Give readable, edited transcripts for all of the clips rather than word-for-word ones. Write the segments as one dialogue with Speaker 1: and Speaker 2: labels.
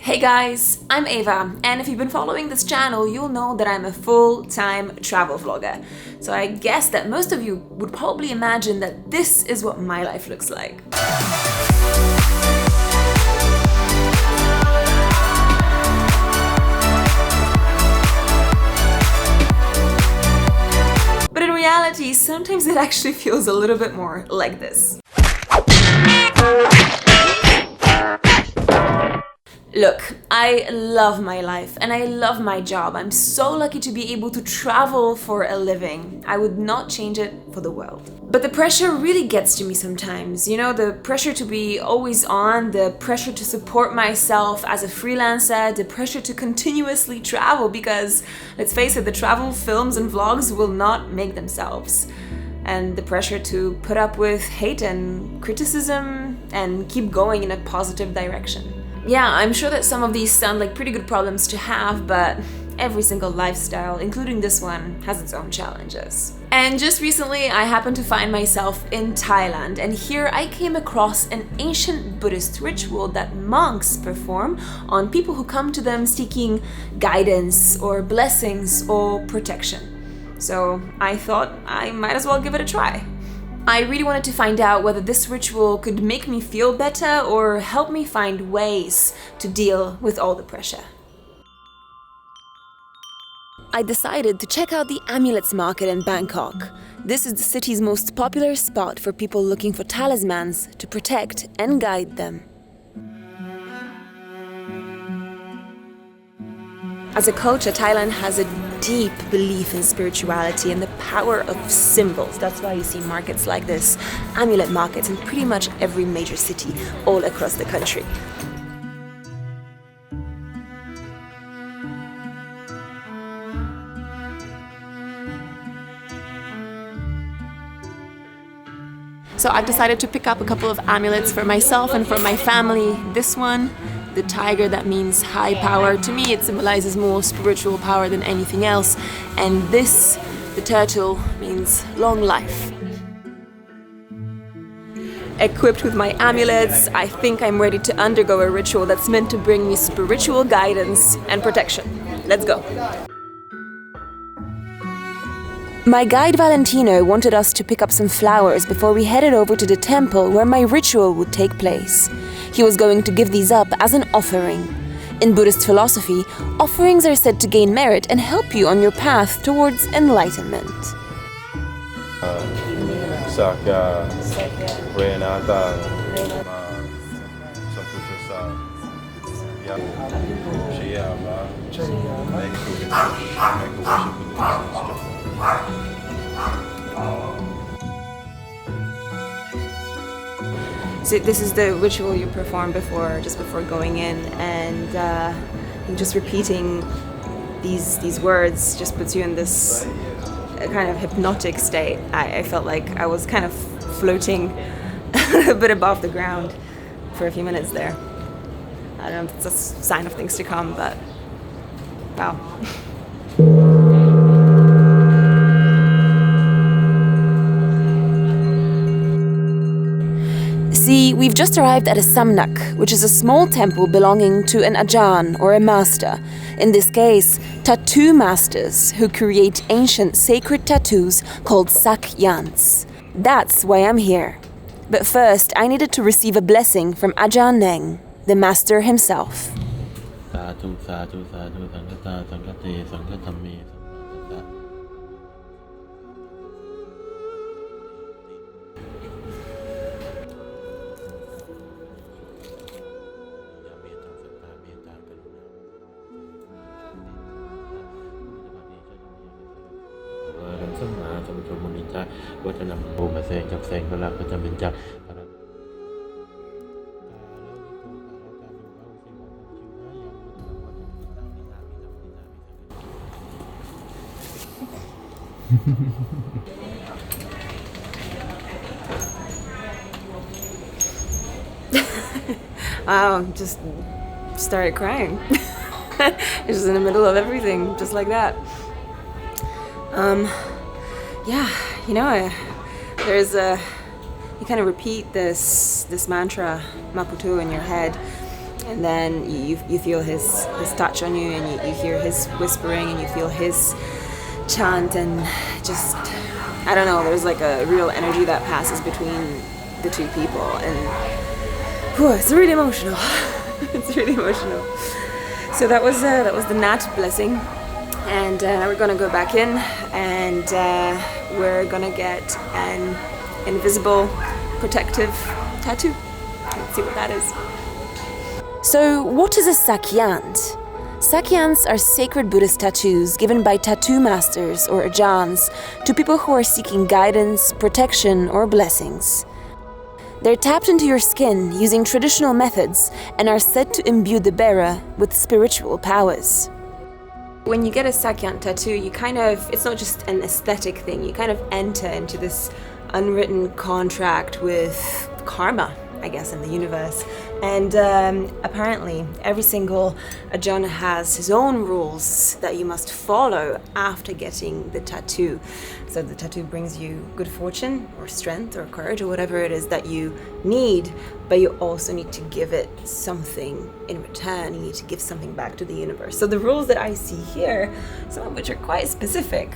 Speaker 1: Hey guys, I'm Ava, and if you've been following this channel, you'll know that I'm a full-time travel vlogger. So I guess that most of you would probably imagine that this is what my life looks like. But in reality, sometimes it actually feels a little bit more like this. Look, I love my life and I love my job. I'm so lucky to be able to travel for a living. I would not change it for the world. But the pressure really gets to me sometimes. You know, the pressure to be always on, the pressure to support myself as a freelancer, the pressure to continuously travel because, let's face it, the travel films and vlogs will not make themselves. And the pressure to put up with hate and criticism and keep going in a positive direction. Yeah, I'm sure that some of these sound like pretty good problems to have, but every single lifestyle, including this one, has its own challenges. And just recently, I happened to find myself in Thailand, and here I came across an ancient Buddhist ritual that monks perform on people who come to them seeking guidance or blessings or protection. So I thought I might as well give it a try. I really wanted to find out whether this ritual could make me feel better or help me find ways to deal with all the pressure. I decided to check out the Amulet Market in Bangkok. This is the city's most popular spot for people looking for talismans to protect and guide them. As a culture, Thailand has a deep belief in spirituality and the power of symbols. That's why you see markets like this, Amulet Markets, in pretty much every major city all across the country. So I've decided to pick up a couple of amulets for myself and for my family. This one, the tiger, that means high power. To me, it symbolizes more spiritual power than anything else. And this, the turtle, means long life. Equipped with my amulets, I think I'm ready to undergo a ritual that's meant to bring me spiritual guidance and protection. Let's go. My guide Valentino wanted us to pick up some flowers before we headed over to the temple where my ritual would take place. He was going to give these up as an offering. In Buddhist philosophy, offerings are said to gain merit and help you on your path towards enlightenment.
Speaker 2: Sak Yant.
Speaker 1: So this is the ritual you perform just before going in, and just repeating these words just puts you in this kind of hypnotic state. I felt like I was kind of floating a bit above the ground for a few minutes there. I don't know if it's a sign of things to come, but wow. See, we've just arrived at a samnak, which is a small temple belonging to an Ajarn, or a master. In this case, tattoo masters who create ancient sacred tattoos called Sak Yants. That's why I'm here. But first, I needed to receive a blessing from Ajarn, the master himself. Wow, just started crying. It's just in the middle of everything, just like that. Yeah, you know, you kind of repeat this mantra, Maputo, in your head and then you feel his touch on you, and you hear his whispering, and you feel his chant, and just, I don't know, there's like a real energy that passes between the two people, and whew, it's really emotional. It's really emotional. So that was the Nat blessing, and we're gonna go back in, and we're gonna get an invisible protective tattoo. Let's see what that is. So what is a Sak Yant? Sak Yants are sacred Buddhist tattoos given by tattoo masters or Ajarns to people who are seeking guidance, protection, or blessings. They're tapped into your skin using traditional methods and are said to imbue the bearer with spiritual powers. When you get a Sak Yant tattoo, it's not just an aesthetic thing, you kind of enter into this unwritten contract with karma, I guess, in the universe. And apparently every single Ajarn has his own rules that you must follow after getting the tattoo. So the tattoo brings you good fortune or strength or courage or whatever it is that you need, but you also need to give it something in return. You need to give something back to the universe. So the rules that I see here, some of which are quite specific,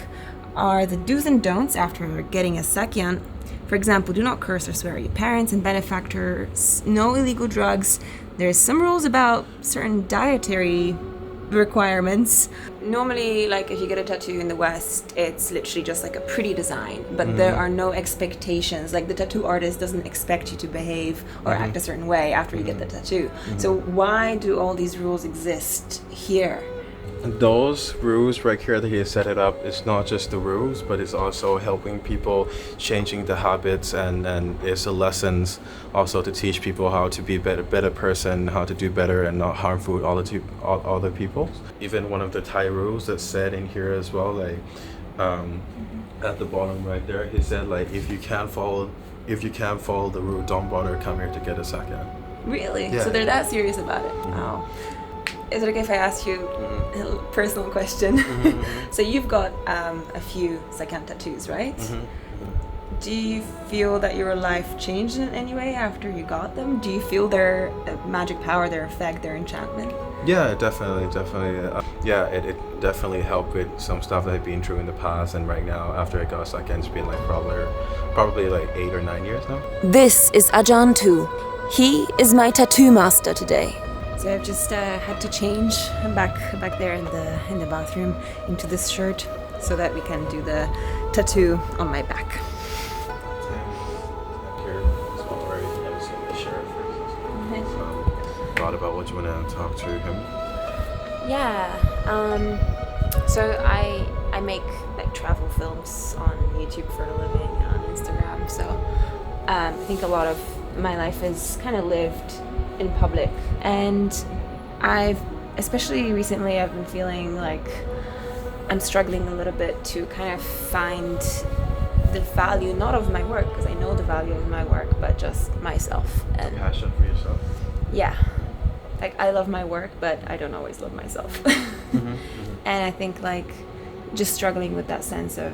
Speaker 1: are the do's and don'ts after getting a Sak Yant. For example, do not curse or swear at your parents and benefactors, no illegal drugs. There's some rules about certain dietary requirements. Normally, like if you get a tattoo in the West, it's literally just like a pretty design, but there are no expectations. Like the tattoo artist doesn't expect you to behave or act a certain way after you get the tattoo. So why do all these rules exist here?
Speaker 2: Those rules right here that he set it up, it's not just the rules, but it's also helping people changing the habits, and it's the lessons also to teach people how to be a better person, how to do better and not harmful other people. Even one of the Thai rules that's said in here as well, like at the bottom right there, he said like if you can't follow the rule, don't bother come here to get a Sak Yant.
Speaker 1: Really?
Speaker 2: Yeah.
Speaker 1: So they're that serious about it? Wow. Is it okay if I ask you a personal question? So you've got a few Sak Yant tattoos, right? Do you feel that your life changed in any way after you got them? Do you feel their magic power, their effect, their enchantment?
Speaker 2: Yeah, definitely. It definitely helped with some stuff that I've been through in the past, and right now after I got Sak Yant, it's been like probably like 8 or 9 years now.
Speaker 1: This is Ajarn too. He is my tattoo master today. So I've just had to change. I'm back there in the bathroom into this shirt so that we can do the tattoo on my back.
Speaker 2: Here, it's already seen the shirt. Thought about what you want to talk to him.
Speaker 1: Yeah. So I make like travel films on YouTube for a living, on Instagram. So I think a lot of my life is kind of lived in public, and especially recently I've been feeling like I'm struggling a little bit to kind of find the value, not of my work, because I know the value of my work, but just myself. And
Speaker 2: Passion for yourself.
Speaker 1: yeah, like I love my work, but I don't always love myself. And I think like just struggling with that sense of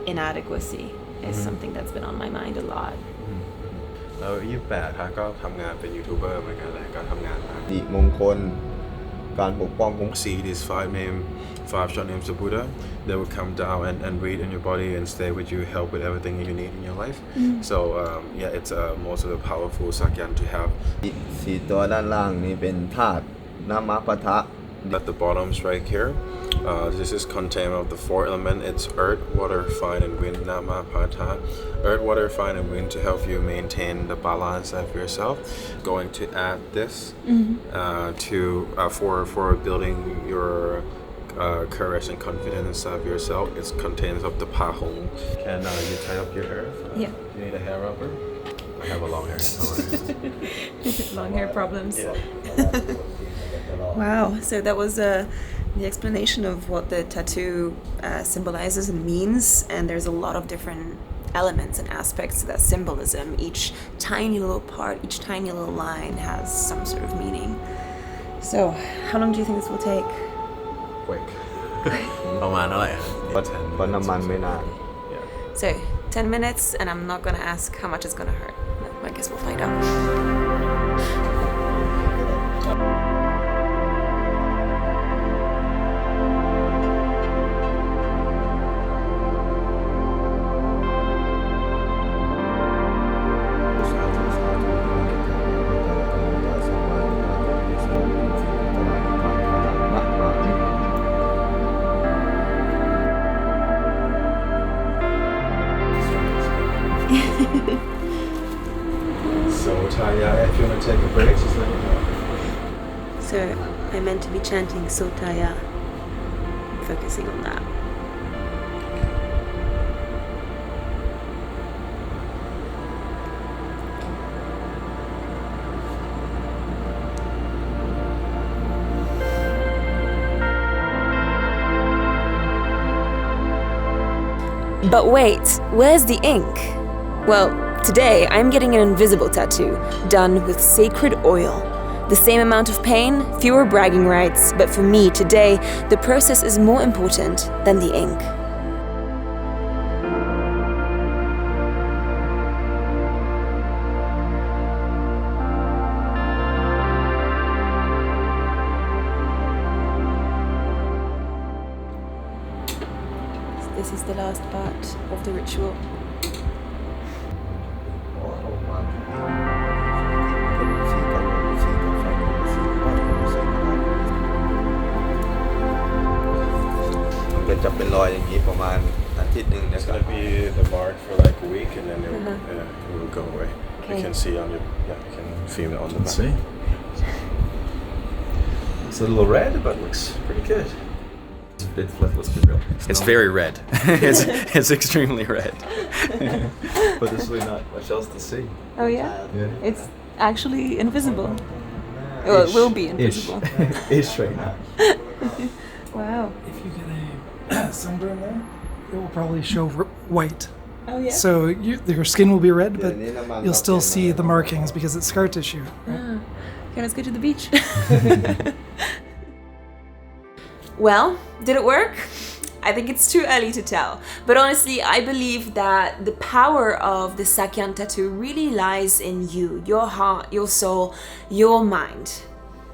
Speaker 1: inadequacy is something that's been on my mind a lot.
Speaker 2: 28 ฮะก็ทำงานเป็นยูทูบเบอร์เหมือนกันแหละก็ทำงานมา
Speaker 3: สิมงคลการปกป้องคุ้ม
Speaker 2: See these five short names of Buddha that will come down and read in your body and stay with you, help with everything you need in your life. So it's most of the powerful Sak Yant to have.
Speaker 3: สี่ตัวด้านล่างนี่เป็นธาตุน้ำมะปะทะ
Speaker 2: At the bottoms right here, this is contained of the 4 elements. It's earth, water, fire, and wind. Nama Pata. Earth, water, fire, and wind to help you maintain the balance of yourself. Going to add this for building your courage and confidence of yourself. It's contains of the Pahong. Can you tie up your hair?
Speaker 1: Yeah.
Speaker 2: You need a hair rubber? I have a long hair.
Speaker 1: Long hair problems.
Speaker 2: Yeah.
Speaker 1: Wow, so that was the explanation of what the tattoo symbolizes and means, and there's a lot of different elements and aspects to that symbolism. Each tiny little part, each tiny little line has some sort of meaning. So, how long do you think this will take?
Speaker 2: Quick.
Speaker 4: ประมาณเท่าไหร่ครับ
Speaker 3: เพราะน้ำมันไม่นาน
Speaker 1: So, 10 minutes, and I'm not gonna ask how much it's gonna hurt. I guess we'll find out. So I'm meant to be chanting Sotaya, focusing on that. But wait, where's the ink? Well, today I'm getting an invisible tattoo, done with sacred oil. The same amount of pain, fewer bragging rights, but for me today, the process is more important than the ink. This is the last part of the ritual.
Speaker 3: It's
Speaker 2: gonna be the mark for like a week, and then it will go away.
Speaker 1: Okay.
Speaker 2: You can see on the you can feel it on the back.
Speaker 4: See? It's a little red, but looks pretty good. Let's be real. It's very red. it's extremely red. But there's really not much else to see.
Speaker 1: Oh yeah?
Speaker 4: Yeah.
Speaker 1: It's actually invisible. Well, it will be invisible.
Speaker 4: Ish right now.
Speaker 1: Wow.
Speaker 5: If you get a sunburn there, it will probably show white.
Speaker 1: Oh yeah?
Speaker 5: So your skin will be red, but you'll still see the markings because it's scar tissue. Right?
Speaker 1: Okay, let's go to the beach. Well, did it work? I think it's too early to tell. But honestly, I believe that the power of the Sak Yant tattoo really lies in you, your heart, your soul, your mind.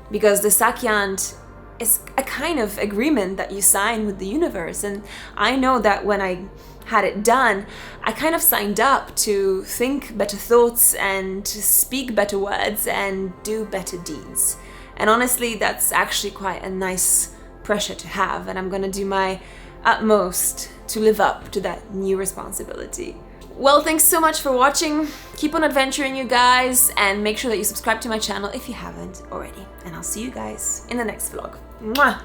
Speaker 1: Because the Sak Yant is a kind of agreement that you sign with the universe. And I know that when I had it done, I kind of signed up to think better thoughts and to speak better words and do better deeds. And honestly, that's actually quite a nice pressure to have, and I'm gonna do my utmost to live up to that new responsibility. Well, thanks so much for watching. Keep on adventuring, you guys, and make sure that you subscribe to my channel if you haven't already. And I'll see you guys in the next vlog. Mwah!